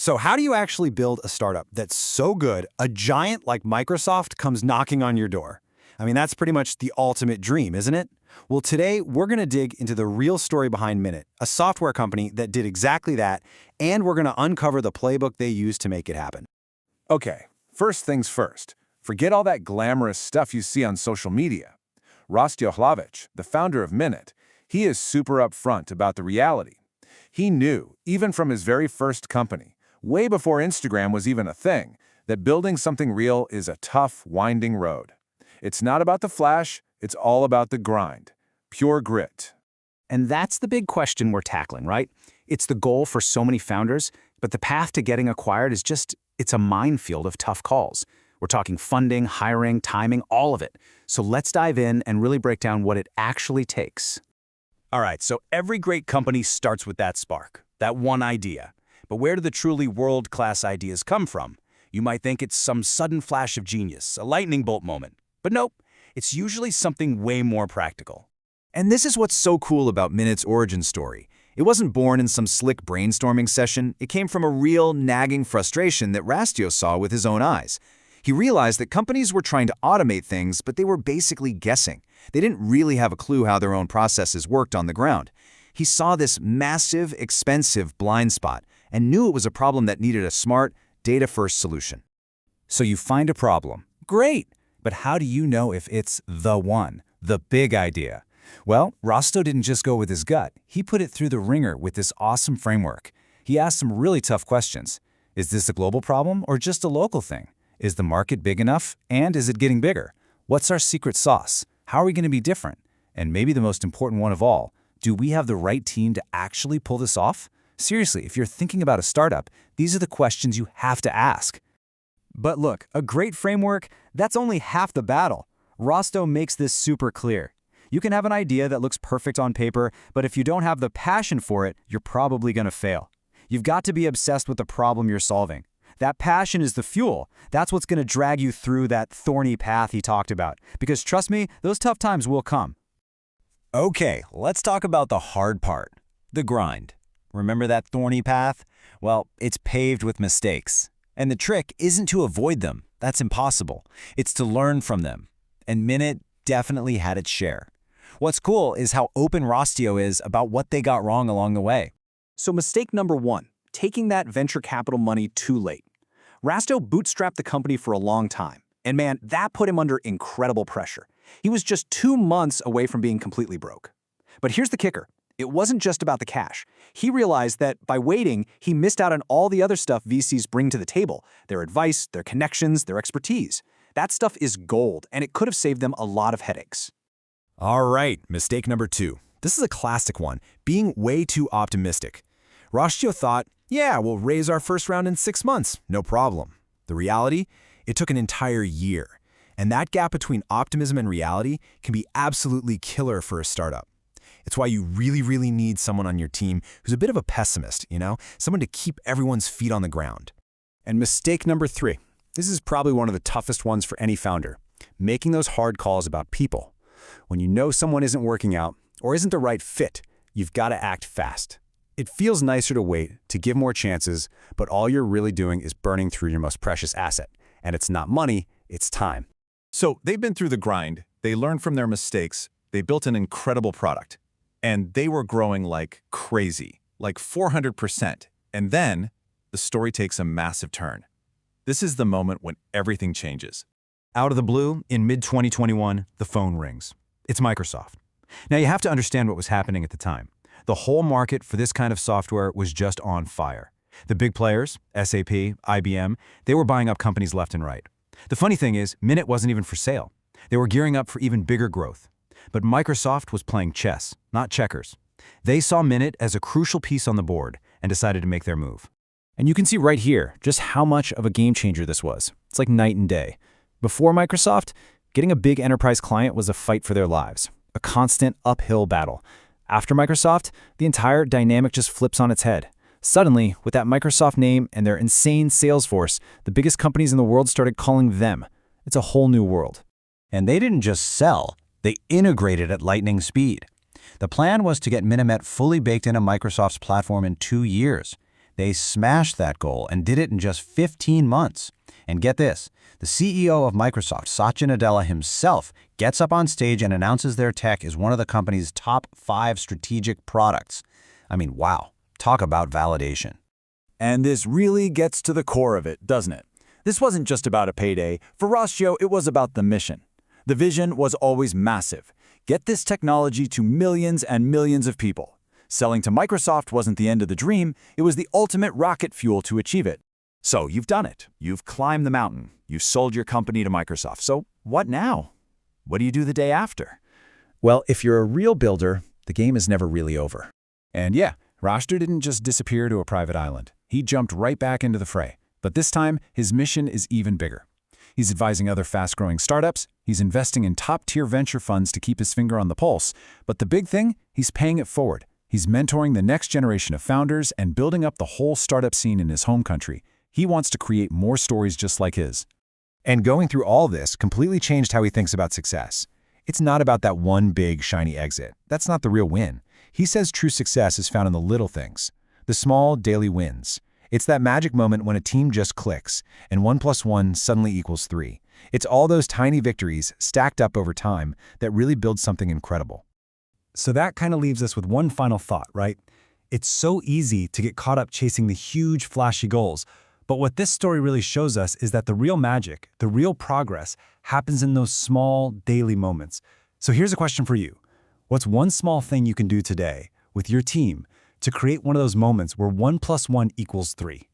So how do you actually build a startup that's so good, a giant like Microsoft comes knocking on your door? I mean, that's pretty much the ultimate dream, isn't it? Well, today we're going to dig into the real story behind Minit, a software company that did exactly that, and we're going to uncover the playbook they used to make it happen. Okay, first things first. Forget all that glamorous stuff you see on social media. Rostiohlavich, the founder of Minit, he is super upfront about the reality. He knew, even from his very first company, way before Instagram was even a thing, that building something real is a tough, winding road. It's not about the flash, it's all about the grind. Pure grit. And that's the big question we're tackling, right? It's the goal for so many founders, but the path to getting acquired is it's a minefield of tough calls. We're talking funding, hiring, timing, all of it. So let's dive in and really break down what it actually takes. All right, so every great company starts with that spark, that one idea. But where do the truly world-class ideas come from? You might think it's some sudden flash of genius, a lightning bolt moment. But nope, it's usually something way more practical. And this is what's so cool about Minit's origin story. It wasn't born in some slick brainstorming session. It came from a real, nagging frustration that Rastio saw with his own eyes. He realized that companies were trying to automate things, but they were basically guessing. They didn't really have a clue how their own processes worked on the ground. He saw this massive, expensive blind spot and knew it was a problem that needed a smart, data-first solution. So you find a problem. Great! But how do you know if it's the one, the big idea? Well, Rosto didn't just go with his gut. He put it through the ringer with this awesome framework. He asked some really tough questions. Is this a global problem or just a local thing? Is the market big enough? And is it getting bigger? What's our secret sauce? How are we going to be different? And maybe the most important one of all, do we have the right team to actually pull this off? Seriously, if you're thinking about a startup, these are the questions you have to ask. But look, a great framework, that's only half the battle. Rosto makes this super clear. You can have an idea that looks perfect on paper, but if you don't have the passion for it, you're probably going to fail. You've got to be obsessed with the problem you're solving. That passion is the fuel. That's what's going to drag you through that thorny path he talked about. Because trust me, those tough times will come. Okay, let's talk about the hard part, the grind. Remember that thorny path? Well, it's paved with mistakes. And the trick isn't to avoid them. That's impossible. It's to learn from them. And Minit definitely had its share. What's cool is how open Rostio is about what they got wrong along the way. So mistake number one, taking that venture capital money too late. Rasto bootstrapped the company for a long time. And man, that put him under incredible pressure. He was just 2 months away from being completely broke. But here's the kicker. It wasn't just about the cash. He realized that by waiting, he missed out on all the other stuff VCs bring to the table, their advice, their connections, their expertise. That stuff is gold, and it could have saved them a lot of headaches. All right, mistake number 2. This is a classic one, being way too optimistic. Rostio thought, yeah, we'll raise our first round in 6 months, no problem. The reality? It took an entire year. And that gap between optimism and reality can be absolutely killer for a startup. It's why you really need someone on your team who's a bit of a pessimist, someone to keep everyone's feet on the ground. And mistake number 3. This is probably one of the toughest ones for any founder, making those hard calls about people. When you know someone isn't working out or isn't the right fit, you've got to act fast. It feels nicer to wait, to give more chances, but all you're really doing is burning through your most precious asset. And it's not money, it's time. So they've been through the grind, they learned from their mistakes, they built an incredible product. And they were growing like crazy, like 400%. And then the story takes a massive turn. This is the moment when everything changes. Out of the blue, in mid-2021, the phone rings. It's Microsoft. Now you have to understand what was happening at the time. The whole market for this kind of software was just on fire. The big players, SAP, IBM, they were buying up companies left and right. The funny thing is, Minit wasn't even for sale. They were gearing up for even bigger growth. But Microsoft was playing chess, not checkers. They saw Minit as a crucial piece on the board and decided to make their move. And you can see right here just how much of a game changer this was. It's like night and day. Before Microsoft, getting a big enterprise client was a fight for their lives, a constant uphill battle. After Microsoft, the entire dynamic just flips on its head. Suddenly, with that Microsoft name and their insane sales force, the biggest companies in the world started calling them. It's a whole new world. And they didn't just sell, they integrated at lightning speed. The plan was to get Minimet fully baked into Microsoft's platform in 2 years. They smashed that goal and did it in just 15 months. And get this, the CEO of Microsoft, Satya Nadella himself, gets up on stage and announces their tech is one of the company's top 5 strategic products. I mean, wow, talk about validation. And this really gets to the core of it, doesn't it? This wasn't just about a payday. For Rostio, it was about the mission. The vision was always massive. Get this technology to millions and millions of people. Selling to Microsoft wasn't the end of the dream, it was the ultimate rocket fuel to achieve it. So you've done it. You've climbed the mountain. You've sold your company to Microsoft. So what now? What do you do the day after? Well, if you're a real builder, the game is never really over. And yeah, Rostio didn't just disappear to a private island. He jumped right back into the fray. But this time, his mission is even bigger. He's advising other fast-growing startups, he's investing in top-tier venture funds to keep his finger on the pulse, but the big thing, he's paying it forward. He's mentoring the next generation of founders and building up the whole startup scene in his home country. He wants to create more stories just like his. And going through all this completely changed how he thinks about success. It's not about that one big, shiny exit. That's not the real win. He says true success is found in the little things, the small, daily wins. It's that magic moment when a team just clicks, and 1 + 1 suddenly equals 3. It's all those tiny victories stacked up over time that really build something incredible. So that kind of leaves us with one final thought, right? It's so easy to get caught up chasing the huge, flashy goals. But what this story really shows us is that the real magic, the real progress, happens in those small, daily moments. So here's a question for you. What's one small thing you can do today with your team to create one of those moments where 1 + 1 equals 3?